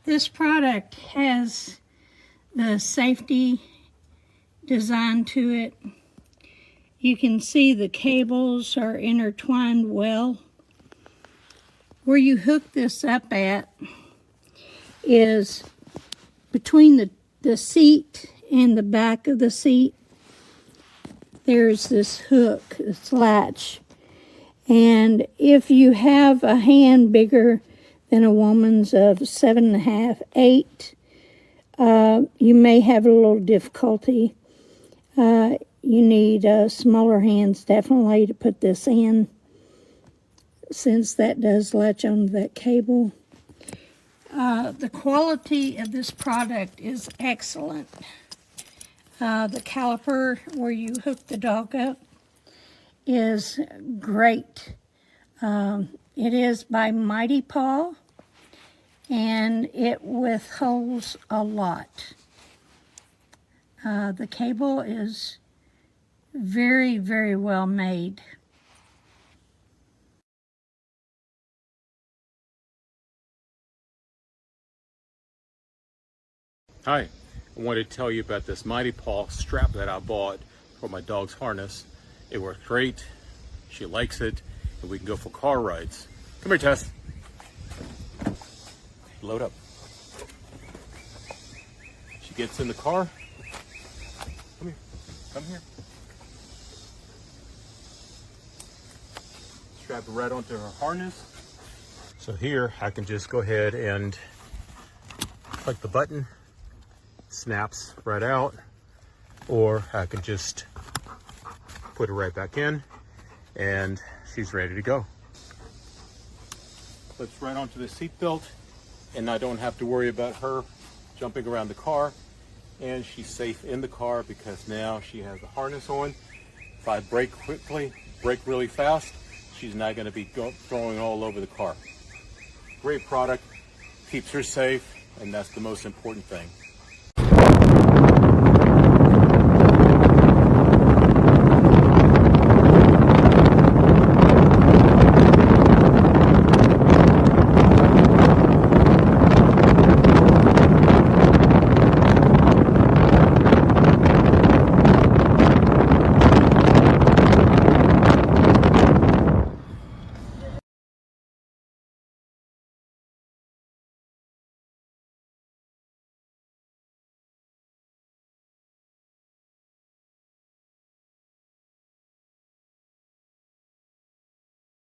This product has the safety design to it. You can see the cables are intertwined well. Where you hook this up at is between the seat and the back of the seat. There's this hook, this latch. And if you have a hand bigger than a woman's of 7.5, 8, you may have a little difficulty. You need smaller hands definitely to put this in, since that does latch onto that cable. The quality of this product is excellent. The caliper where you hook the dog up is great. It is by Mighty Paw, and it withholds a lot. The cable is very, very well made. Hi, I wanted to tell you about this Mighty Paw strap that I bought for my dog's harness. It works great, she likes it, and we can go for car rides. Come here, Tess. Load up. She gets in the car. Come here, come here. Strap it right onto her harness. So here I can just go ahead and click the button. Snaps right out, or I can just put it right back in and she's ready to go. Clips right onto the seat belt, and I don't have to worry about her jumping around the car, and she's safe in the car because now she has the harness on. If I brake quickly, brake really fast, she's not going to be throwing all over the car. Great product, keeps her safe, and that's the most important thing.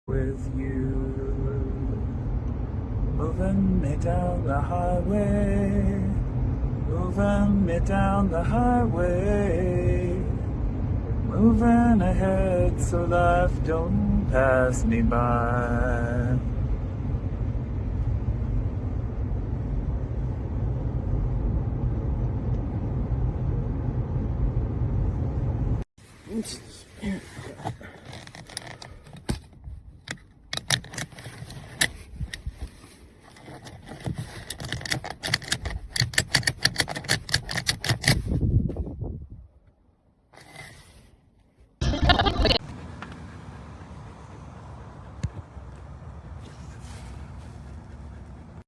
With you, moving me down the highway, moving me down the highway, moving ahead so life don't pass me by. Oops.